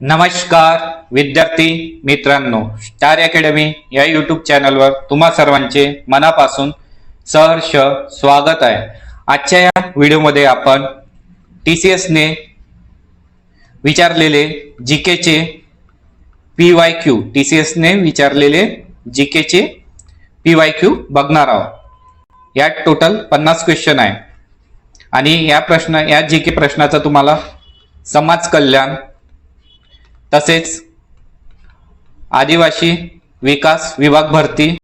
नमस्कार विद्यार्थी मित्रांनो, स्टार अकॅडमी या यूट्यूब चॅनलवर तुम्हा सर्वांचे मनापासून सहर्ष स्वागत आहे। आजच्या या व्हिडिओमध्ये आपण TCS ने विचारलेले जीकेचे PYQ TCS ने विचारलेले जीकेचे PYQ बघणार आहोत। यात टोटल 50 क्वेश्चन आहे आणि या जीके प्रश्नाचा तुम्हाला समाज कल्याण तसेच आदिवासी विकास विभाग भरती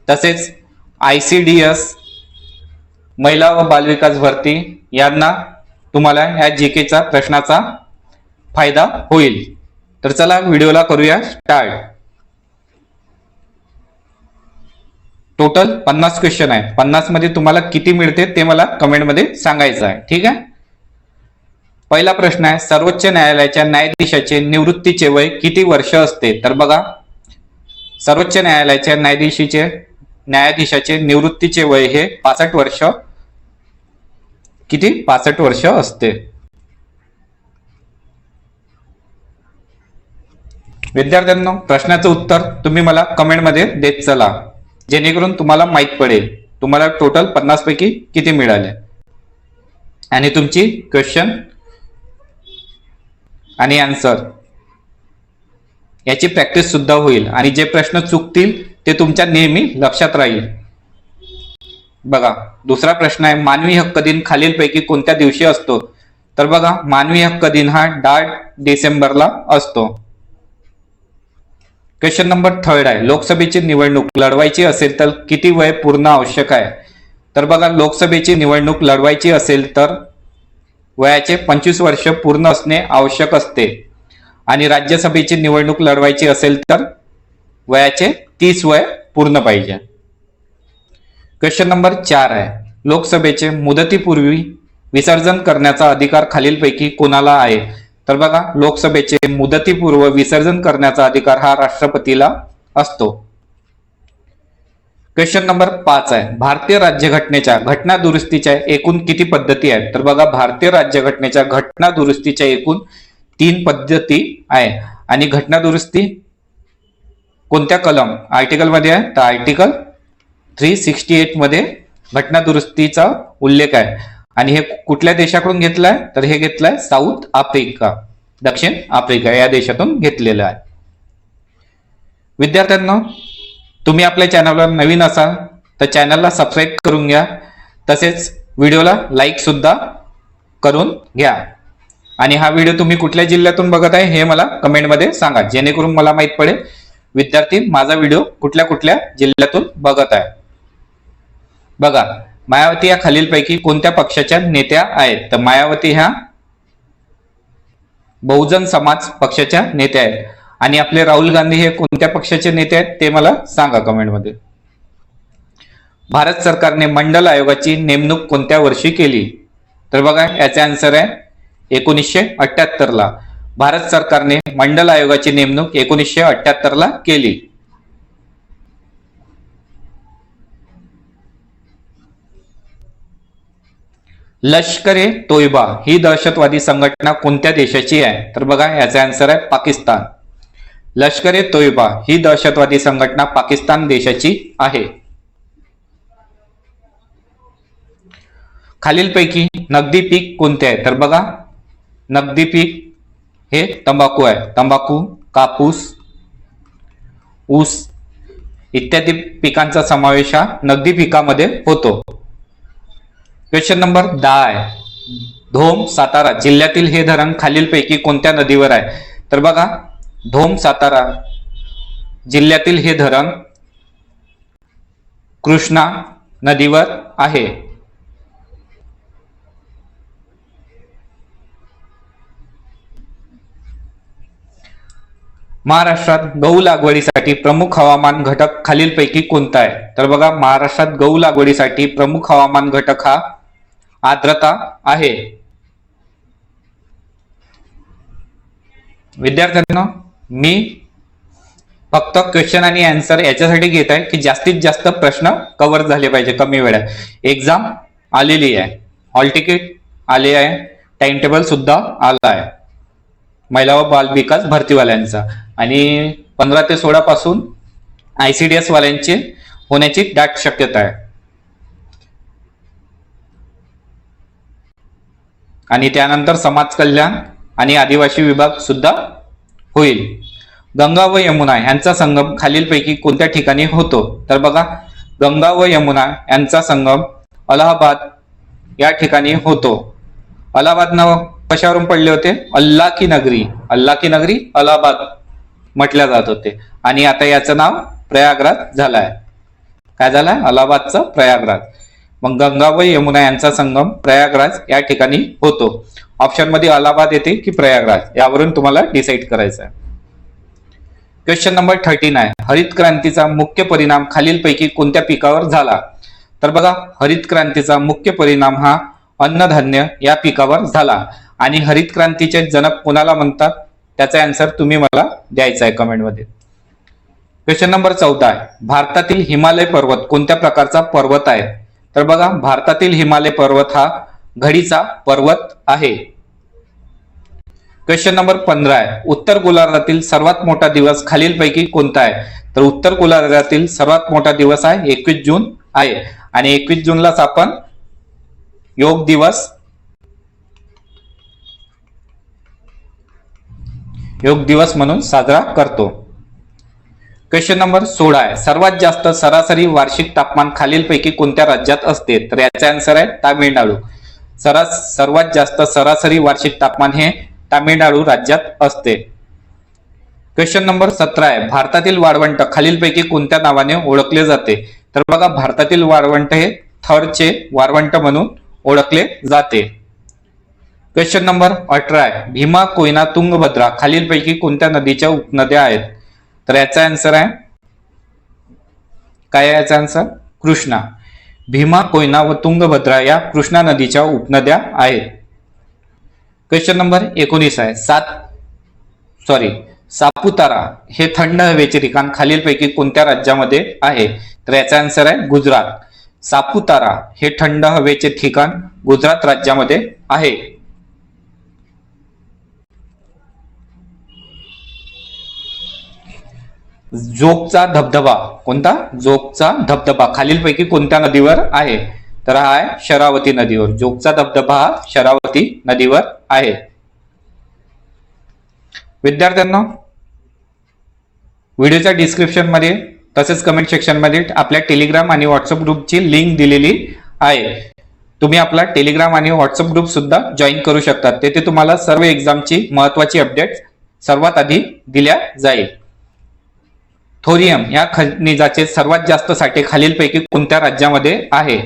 तसेच ICDS महिला व बालविकास भरती यांना तुम्हाला या जीकेचा प्रश्नाचा फायदा होईल। तर चला व्हिडिओला करूया स्टार्ट। टोटल 50 क्वेश्चन आहे। 50 मध्ये तुम्हाला किती मिळते ते मला कमेंट मध्ये सांगायचं आहे, ठीक आहे। पहिला प्रश्न आहे, सर्वोच्च न्यायालयाच्या न्यायाधीशाचे निवृत्तीचे वय किती वर्ष असते? तर बघा, सर्वोच्च न्यायालयाच्या न्यायाधीशाचे निवृत्तीचे वय हे 65 वर्ष किती 65 वर्ष असते। विद्यार्थ्यांनो, प्रश्नाचं उत्तर तुम्ही मला कमेंट मध्ये देत चला, जेणेकरून तुम्हाला माहित पडेल तुम्हाला टोटल 50 पैकी किती मिळाले आणि तुमची क्वेश्चन आणि आन्सर याची प्रॅक्टिस सुद्धा होईल आणि जे प्रश्न चुकतील ते तुमच्या नेहमी लक्षात राहील। बघा, दुसरा प्रश्न आहे, मानवी हक्क दिन खालीलपैकी कोणत्या दिवशी असतो? तर बघा, मानवी हक्क दिन हा 10 डिसेंबरला असतो। क्वेश्चन नंबर 3 आहे, लोकसभेची निवडणूक लढवायची असेल तर किती वय पूर्ण आवश्यक आहे? तर बघा, लोकसभेची निवडणूक लढवायची असेल तर वयाचे 25 वर्ष पूर्ण असणे आवश्यक असते आणि राज्यसभेची निवडणूक लढवायची असेल तर वयाचे 30 वय पूर्ण पाहिजे। क्वेश्चन नंबर 4 आहे, लोकसभेचे मुदतीपूर्वी विसर्जन करण्याचा अधिकार खालीलपैकी कोणाला आहे? तर बघा, लोकसभेचे मुदतीपूर्व विसर्जन करण्याचा अधिकार हा राष्ट्रपतीला असतो। क्वेश्चन नंबर 5 आहे, भारतीय राज्यघटनेच्या घटना दुरुस्तीच्या एकूण किती पद्धती आहेत? तर बघा, भारतीय राज्यघटनेच्या घटना दुरुस्तीच्या एकूण 3 पद्धती आहे आणि घटना दुरुस्ती कोणत्या कलम आर्टिकल मध्ये आहे? तर आर्टिकल 368 मध्ये घटना दुरुस्तीचा उल्लेख आहे आणि हे कुठल्या देशाकडून घेतलाय? तर हे घेतलंय साऊथ आफ्रिका, दक्षिण आफ्रिका या देशातून घेतलेलं आहे। विद्यार्थ्यांनो, तुम्ही आपल्या चॅनलवर नवीन असाल तर चॅनलला सबस्क्राईब करून घ्या, तसेच व्हिडिओला लाईक सुद्धा करून घ्या आणि हा व्हिडिओ तुम्ही कुठल्या जिल्ह्यातून बघत आहे हे मला कमेंट मध्ये सांगा, जेणेकरून मला माहित पडेल विद्यार्थी माझा व्हिडिओ कुठल्या कुठल्या जिल्ह्यातून बघत आहे। बघा, मायावती या खालीलपैकी कोणत्या पक्षाच्या नेत्या आहेत? तर मायावती ह्या बहुजन समाज पक्षाच्या नेत्या आहेत आणि आपले राहुल गांधी हे कोणत्या पक्षाचे नेते आहेत ते मला सांगा कमेंट मध्ये। भारत सरकारने मंडल आयोगाची नेमणूक कोणत्या वर्षी केली? तर बघा, याचा आन्सर आहे 1978 ला। भारत सरकारने मंडल आयोगाची नेमणूक 1978 ला केली। लष्कर-ए तोयबा ही दहशतवादी संघटना कोणत्या देशाची आहे? तर बघा, याचा आन्सर आहे पाकिस्तान। लष्कर-ए तोयबा ही दहशतवादी संघटना पाकिस्तान देशाची आहे। खालीलपैकी नगदी पीक कोणते आहे? तर बघा, नगदी पीक हे तंबाखू आहे। तंबाखू, कापूस, ऊस इत्यादी पिकांचा समावेश हा नगदी पिकामध्ये होतो। क्वेश्चन नंबर 10 आहे, धोम सातारा जिल्ह्यातील हे धरण खालीलपैकी कोणत्या नदीवर आहे? तर बघा, धोम सातारा जिल्ह्यातील हे धरण कृष्णा नदीवर आहे। महाराष्ट्रात गहू लागवडीसाठी प्रमुख हवामान घटक खालीलपैकी कोणता आहे? तर बघा, महाराष्ट्रात गहू लागवडीसाठी प्रमुख हवामान घटक हा आर्द्रता आहे। विद्यार्थ्यांनो, मी फक्त क्वेश्चन आणि आन्सर याच्यासाठी घेत आहे की जास्तीत जास्त प्रश्न कव्हर झाले पाहिजे कमी वेळात। एक्झाम आलेली आहे, हॉल तिकीट आले आहे, टाइम टेबल सुद्धा आला आहे। महिला व बाल विकास भरतीवाल्यांचा, आणि 15 ते 16 पासून ICDS वाल्यांचे होण्याची दाट शक्यता आहे. आणि त्यानंतर समाज कल्याण आणि आदिवासी विभाग सुद्धा होईल. गंगा व यमुना यांचा संगम खालीलपैकी कोणत्या ठिकाणी होतो? तर बघा, गंगा व यमुना यांचा संगम अलाहाबाद या ठिकाणी होतो. अलाहाबाद नाव कशावरून पडले होते? अल्लाह की नगरी, अल्लाह की नगरी अलाहाबाद म्हटल्या जात होते, आणि आता याचं नाव प्रयागराज झालंय. काय झालंय? अलाहाबादचं प्रयागराज. मग गंगा व यमुना यांचा संगम प्रयागराज या ठिकाणी होतो. ऑप्शन मध्ये अलाहाबाद येते की प्रयागराज, यावरून तुम्हाला डिसाईड करायचं आहे. क्वेश्चन नंबर 39, हरित क्रांतीचा मुख्य परिणाम खालीलपैकी कोणत्या पिकावर झाला? तर बघा, हरित क्रांतीचा मुख्य परिणाम हा अन्नधान्य या पिकावर झाला. आणि हरित क्रांतीचे जनक कोणाला म्हणतात? त्याचा आन्सर तुम्ही मला द्यायचा आहे कमेंट मध्ये. क्वेश्चन नंबर 14, भारतातील हिमालय पर्वत कोणत्या प्रकारचा पर्वत आहे? तर बघा, भारतातील हिमालय पर्वत हा घडीचा पर्वत आहे. क्वेश्चन नंबर 15 आहे, उत्तर गोलार्धातील सर्वात मोठा दिवस खालीलपैकी कोणता आहे? तर उत्तर गोलार्धातील सर्वात मोठा दिवस आहे 21 जून आहे, आणि 21 जूनलाच आपण योग दिवस म्हणून साजरा करतो. क्वेश्चन नंबर 16 आहे, सर्वात जास्त सरासरी वार्षिक तापमान खालीलपैकी कोणत्या राज्यात असते? तर याचा आन्सर आहे तामिळनाडू. सर्वात जास्त सरासरी वार्षिक तापमान हे तामिळनाडू राज्यात असते. क्वेश्चन नंबर 17 आहे, भारतातील वाळवंट खालीलपैकी कोणत्या नावाने ओळखले जाते? तर बघा, भारतातील वाळवंट हे थरचे वाळवंट म्हणून ओळखले जाते. क्वेश्चन नंबर 18 आहे, भीमा, कोयना, तुंगभद्रा खालीलपैकी कोणत्या नदीच्या उपनद्या आहेत? तर याचा आन्सर आहे काय? याचा आन्सर कृष्णा. भीमा, कोयना व तुंगभद्रा या कृष्णा नदीच्या उपनद्या आहेत. क्वेश्चन नंबर 19 आहे, सापुतारा हे थंड हवेचे ठिकाण खालीलपैकी कोणत्या राज्यामध्ये आहे? तर याचा आन्सर आहे गुजरात. सापुतारा हे थंड हवेचे ठिकाण गुजरात राज्यामध्ये आहे. जोगचा धबधबा, कोणता? जोगचा धबधबा खालीलपैकी कोणत्या नदीवर आहे? तर हा आहे शरावती नदीवर. जोगचा धबधबा हा शरावती नदीवर आहे. विद्यार्थ्यांना, व्हिडिओच्या डिस्क्रिप्शन मध्ये तसेच कमेंट सेक्शन मध्ये आपल्या टेलिग्राम आणि व्हॉट्सअप ग्रुपची लिंक दिलेली आहे. तुम्ही आपला टेलिग्राम आणि व्हॉट्सअप ग्रुप सुद्धा जॉईन करू शकता. तेथे तुम्हाला सर्व एक्झामची महत्वाची अपडेट सर्वात आधी दिल्या जाईल. थोरियम या खनिजाचे सर्वात जास्त साठे खालीलपैकी कोणत्या राज्यामध्ये आहे?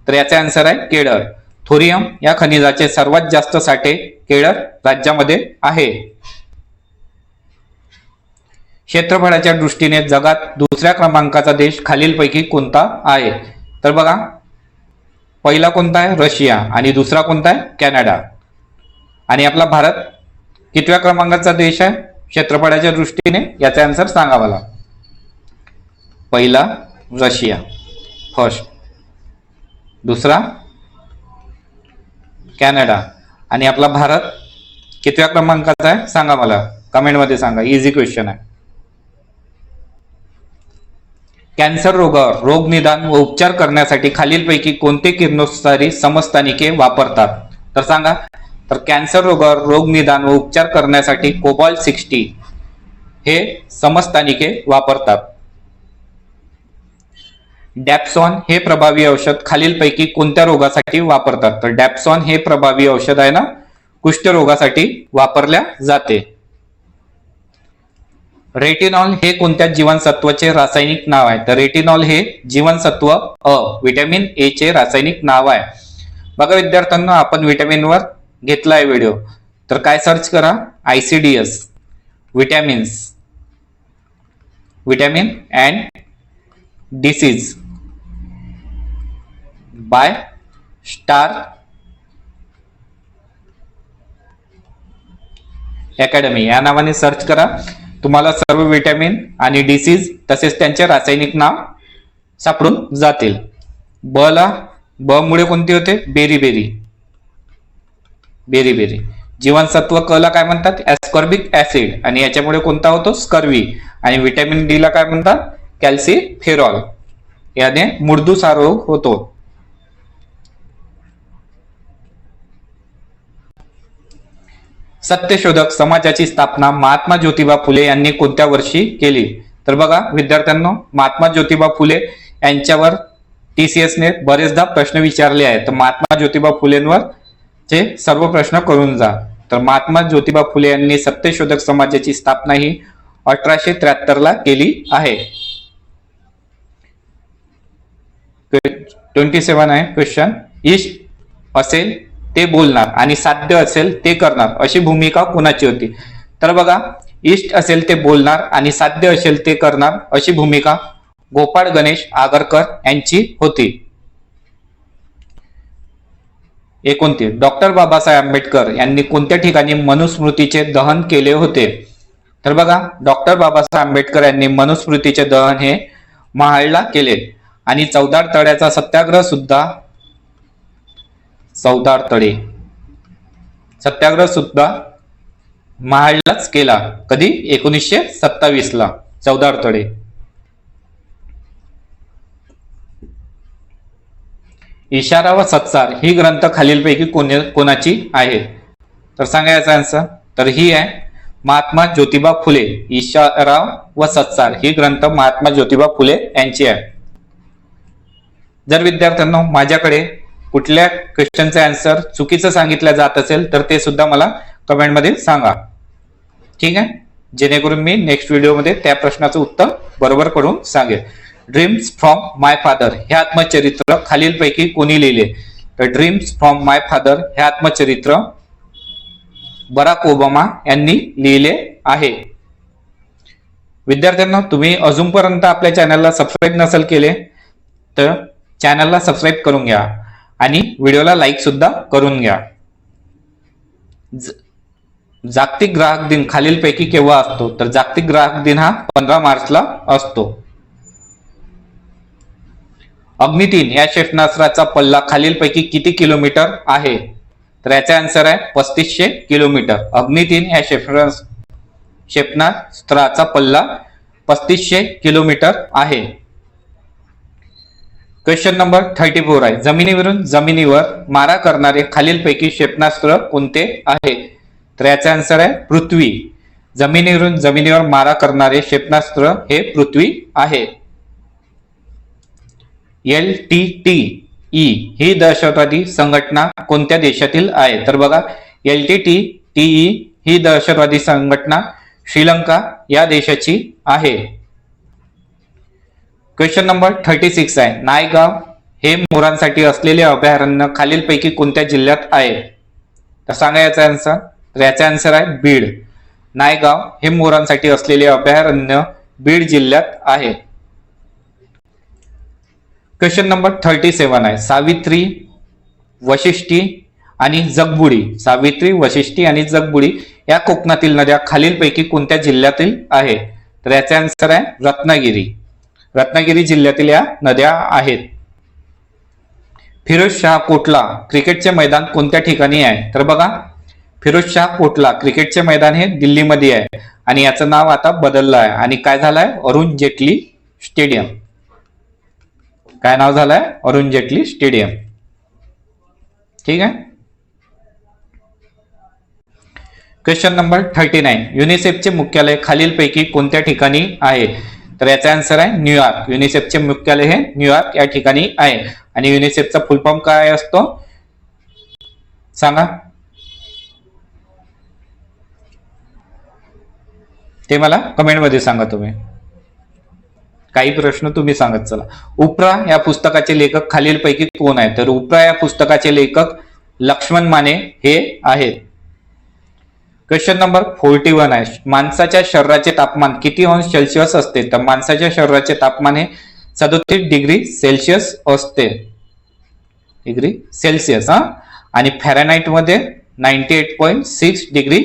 तर याचा आन्सर आहे केरळ. थोरियम या खनिजाचे सर्वात जास्त साठे केरळ राज्यामध्ये आहे. क्षेत्रफळाच्या दृष्टीने जगात दुसऱ्या क्रमांकाचा देश खालीलपैकी कोणता आहे? तर बघा, पहिला कोणता आहे? रशिया. आणि दुसरा कोणता आहे? कॅनडा. आणि आपला भारत कितव्या क्रमांकाचा देश आहे क्षेत्रफळाच्या दृष्टीने? याचा आन्सर सांगा मला. पहिला रशिया, फर्स्ट. दुसरा कॅनडा. आणि आपला भारत कितव्या क्रमांकाचा आहे सांगा मला, कमेंट मध्ये सांगा. इझी क्वेश्चन आहे. कॅन्सर रोगावर रोग निदान व उपचार करण्यासाठी खालीलपैकी कोणते किरणोत्सारी समस्थानिके वापरतात? तर सांगा. तर कॅन्सर रोगावर रोग निदान व उपचार करण्यासाठी कोबाल्ट 60 हे समस्थानिके वापरतात. डॅप्सॉन हे प्रभावी औषध खालीलपैकी कोणत्या रोगासाठी वापरतात? तर डॅप्सॉन हे प्रभावी औषध आहे ना, कुष्ठरोगासाठी वापरल्या जाते. रेटिनॉल हे कोणत्या जीवनसत्वाचे रासायनिक नाव आहे? तर रेटिनॉल हे जीवनसत्व अ, व्हिटॅमिन ए चे रासायनिक नाव आहे. बघा विद्यार्थ्यांनो, आपण व्हिटॅमिन वर घेतला आहे व्हिडिओ, तर काय सर्च करा? ICDS, vitamin and disease by star academy या नावाने सर्च करा. तुम्हाला सर्व व्हिटॅमिन आणि डिसीज तसेच त्यांचे रासायनिक नाव सापडून जातील. ब मुळे कोणते होते? बेरी. जीवनसत्व क ला काय म्हणतात, ऍस्कॉर्बिक ऍसिड, आणि याच्यामुळे कोणता होतो, स्कर्वी. आणि व्हिटॅमिन डी ला काय म्हणतात, कॅल्सिफेरॉल. याने मुळदूस हा रोग होतो. सत्यशोधक समाजाची स्थापना महात्मा ज्योतिबा फुले यांनी कोणत्या वर्षी केली? तर बघा विद्यार्थ्यांनो, महात्मा ज्योतिबा फुले यांच्यावर TCS ने बरेचदा प्रश्न विचारले आहेत. तर महात्मा ज्योतिबा फुलेंवर चे सर्व प्रश्न करून जा. तर महात्मा ज्योतिबा फुले यांनी सत्यशोधक समाजाची स्थापना ही 1873 ला केली आहे. 27 आहे क्वेश्चन. इष्ट असेल ते बोलणार आणि साध्य असेल ते करणार अशी भूमिका कोणाची होती? तर बघा, इष्ट असेल ते बोलणार आणि साध्य असेल ते करणार अशी भूमिका गोपाळ गणेश आगरकर यांची होती. 29 डॉक्टर बाबासाहेब आंबेडकर यांनी कोणत्या ठिकाणी मनुस्मृतीचे दहन केले होते? तर बघा, डॉक्टर बाबासाहेब आंबेडकर यांनी मनुस्मृतीचे दहन हे महाडला केले. आणि चौदार तळ्याचा सत्याग्रह सुद्धा महाडलाच केला. कधी? 1927 ला चौदार तळे. इशारा व सत्सार ही ग्रंथ खालीलपैकी कोणाची आहे? तर सांगायचं आन्सर. तर ही आहे महात्मा ज्योतिबा फुले. इशारा व सत्सार ही ग्रंथ महात्मा ज्योतिबा फुले यांची आहे. जर विद्यार्थ्यांनो माझ्याकडे कुठल्या क्वेश्चनचे आन्सर चुकीचं सांगितलं जात असेल तर ते सुद्धा मला कमेंटमध्ये सांगा. ठीक आहे, जेणेकरून मी नेक्स्ट व्हिडिओमध्ये त्या प्रश्नाचं उत्तर बरोबर करून सांगेल. ड्रीम्स फ्रॉम माय फादर हे आत्मचरित्र खालीलपैकी कोणी लिहिले? तर ड्रीम्स फ्रॉम माय फादर हे आत्मचरित्र बराक ओबामा यांनी लिहिले आहे. विद्यार्थ्यांनो, तुम्ही अजूनपर्यंत आपल्या चॅनलला सबस्क्राईब नसेल केले तर चॅनलला सबस्क्राईब करून घ्या आणि व्हिडिओला लाईक सुद्धा करून घ्या. जागतिक ग्राहक दिन खालीलपैकी केव्हा असतो? तर जागतिक ग्राहक दिन हा 15 मार्चला असतो. अग्नि 3 या क्षेपणास्त्राचा पल्ला खालीलपैकी किती किलोमीटर आहे? तर याचा आन्सर आहे 3500 किलोमीटर. अग्नि 3 या क्षेपणास्त्राचा पल्ला 3500 किलोमीटर आहे. क्वेश्चन नंबर 34 आहे. जमिनीवर मारा करणारे खालीलपैकी क्षेपणास्त्र कोणते आहे? तर याचा आन्सर आहे पृथ्वी. जमिनीवर मारा करणारे क्षेपणास्त्र हे पृथ्वी आहे. LTTE ही दहशतवादी संघटना कोणत्या देशातील आहे? तर बघा, LTTE ही दहशतवादी संघटना श्रीलंका या देशाची आहे. क्वेश्चन नंबर 36 आहे. नायगाव हे मोरांसाठी असलेले अभयारण्य खालीलपैकी कोणत्या जिल्ह्यात आहे? तर सांगा याचा आन्सर. तर याचा आन्सर आहे बीड. नायगाव हे मोरांसाठी असलेले अभयारण्य बीड जिल्ह्यात आहे. क्वेश्चन नंबर 37 आहे. सावित्री, वशिष्ठी आणि जगबुडी या कोकणातील नद्या खालीलपैकी कोणत्या जिल्ह्यातील आहे? तर याचा आन्सर आहे रत्नागिरी जिल्ह्यातील या नद्या आहेत. फिरोजशाह कोटला क्रिकेटचे मैदान कोणत्या ठिकाणी आहे? तर बघा, फिरोजशाह कोटला क्रिकेटचे मैदान हे दिल्लीमध्ये आहे आणि याचं नाव आता बदललं आहे आणि काय झालंय? अरुण जेटली स्टेडियम. काय नाव झालंय? अरुण जेटली स्टेडियम. ठीक आहे. Question number 39. युनिसेफचे मुख्यालय खालीलपैकी कोणत्या ठिकाणी आहे? तर याचा आन्सर आहे न्यूयॉर्क. युनिसेफचे मुख्यालय हे न्यूयॉर्क या ठिकाणी आहे. आणि युनिसेफचा फुल फॉर्म काय असतो सांगा? ते मला कमेंट मध्ये सांगा. तुम्ही काही प्रश्न तुम्ही सांगत चला. उपरा या पुस्तकाचे लेखक खालीलपैकी कोण आहे? तर उपरा या पुस्तकाचे लेखक लक्ष्मण माने हे आहेत. क्वेश्चन नंबर 41 आहे. माणसाच्या शरीराचे तापमान किती अंश सेल्सिअस असते? तर माणसाच्या शरीराचे तापमान हे 37 डिग्री सेल्सिअस असते. Degree Celsius. आणि फॅरेनहाइट मध्ये 98.6 डिग्री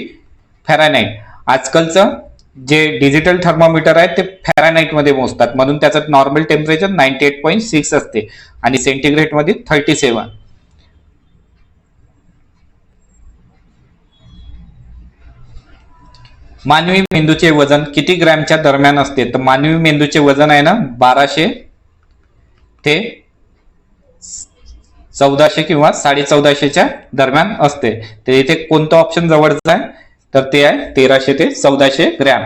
फॅरेनहाइट. आजकालचं जे डिजिटल थर्मोमीटर आहे ते फॅरेनहाइट मध्ये मोजतात, म्हणून त्याचं नॉर्मल टेम्परेचर 98.6 असते आणि सेंटीग्रेड मध्ये 37. मानवी मेंदूचे वजन किती ग्रॅमच्या दरम्यान असते? तर मानवी मेंदूचे वजन आहे ना 1200 ते 1400 किंवा 1450च्या दरम्यान असते. तर इथे कोणतं ऑप्शन जवळचं आहे? तर ते आहे 1300 ते 1400 ग्रॅम.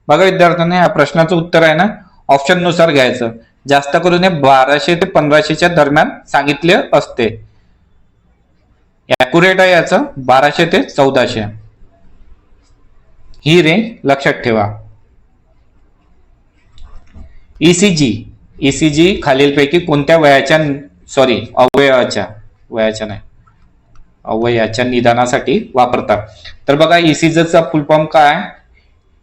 बघा विद्यार्थ्यांनी, या प्रश्नाचं उत्तर आहे ना ऑप्शन नुसार घ्यायचं. जास्त करून 1200 ते 1500च्या दरम्यान सांगितले असते. ॲक्युरेट आहे याचं 1200 ते 1400. ही रेंज लक्षात ठेवा. ईसीजी खालीलपैकी कोणत्या अवयवाच्या निदानासाठी वापरतात? तर बघा ईसीजीचा फुल फॉर्म काय?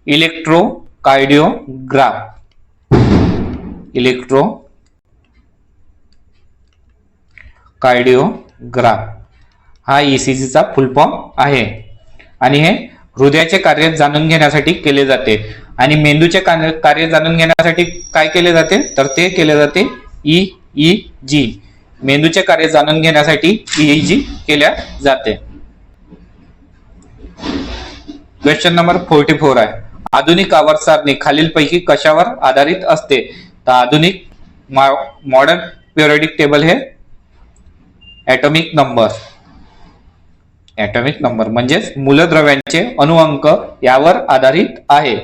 इलेक्ट्रोकार्डिओग्राफ हा ईसीजीचा फुल फॉर्म आहे. आणि हे हृदयाचे कार्य जाणून घेण्यासाठी केले जाते. आणि मेंदूचे कार्य जाणून घेण्यासाठी काय केले जाते? तर ते केले जाते ईईजी. मेंदूचे कार्य जाणून घेण्यासाठी ईईजी केल्या जाते. क्वेश्चन नंबर 44 आहे. आधुनिक आवर्त सारणी खालीलपैकी कशावर आधारित असते? तर आधुनिक मॉडर्न पिरियोडिक टेबल हे ॲटॉमिक नंबर म्हणजेच मूलद्रव्यांचे अणुअंक यावर आधारित आहे.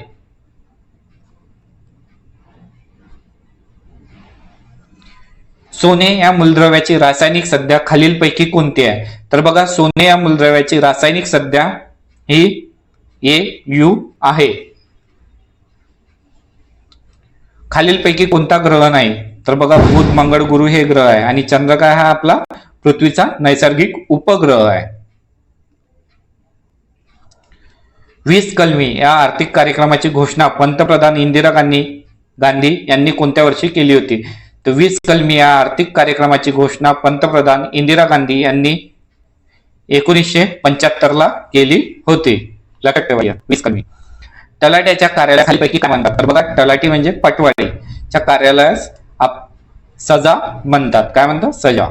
सोने या मूलद्रव्याची रासायनिक संज्ञा खालीलपैकी कोणती आहे? तर बघा सोने या मूलद्रव्याची रासायनिक संज्ञा ही AU आहे. खालीलपैकी कोणता ग्रह नाही? तर बघा बुध, मंगळ, गुरु हे ग्रह आहे. आणि चंद्र काय हा आपला पृथ्वीचा नैसर्गिक उपग्रह आहे. 20 कलमी या आर्थिक कार्यक्रमाची घोषणा पंतप्रधान इंदिरा गांधी यांनी कोणत्या वर्षी केली होती? तर 20 कलमी या आर्थिक कार्यक्रमाची घोषणा पंतप्रधान इंदिरा गांधी यांनी 1975 ला केली होती. लक्षात ठेवा 20 कलमी. तलाट्याच्या कार्यालयाखालीपैकी काय म्हणतात? तर बघा तलाठी म्हणजे पटवाडीच्या कार्यालयास सजा म्हणतात. काय म्हणतात? सजा.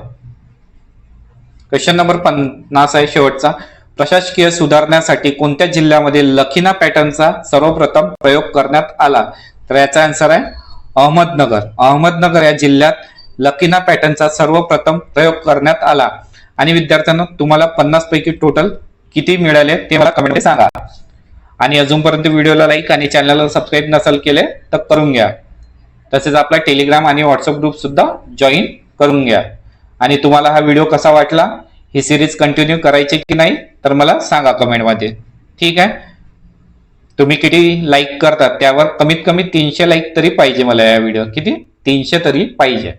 क्वेश्चन नंबर 50 आहे शेवटचा. प्रशासकीय सुधारण्यासाठी कोणत्या जिल्ह्यामध्ये लखीना पॅटर्नचा सर्वप्रथम प्रयोग करण्यात आला? तर याचा आन्सर आहे अहमदनगर या जिल्ह्यात लखीना पॅटर्नचा सर्वप्रथम प्रयोग करण्यात आला. आणि विद्यार्थ्यांना तुम्हाला 50 पैकी टोटल किती मिळाले ते मला कमेंटमध्ये सांगा. आणि अजूनपर्यंत व्हिडिओला लाईक आणि चॅनलला सबस्क्राईब नसेल केले तर करून घ्या. तसेच आपला टेलिग्राम आणि व्हॉट्सअप ग्रुप सुद्धा जॉईन करून घ्या. आणि तुम्हाला हा व्हिडिओ कसा वाटला, ही सिरीज कंटिन्यू करायची की नाही तर मला सांगा कमेंटमध्ये. ठीक आहे. तुम्ही किती लाईक करतात त्यावर कमीत कमी 300 लाईक तरी पाहिजे मला. या व्हिडिओ किती 300 तरी पाहिजे.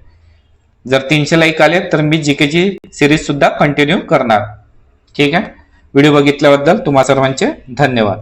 जर 300 लाईक आले तर मी जीकेची सिरीज सुद्धा कंटिन्यू करणार. ठीक आहे. व्हिडिओ बघितल्याबद्दल तुम्हा सर्वांचे धन्यवाद.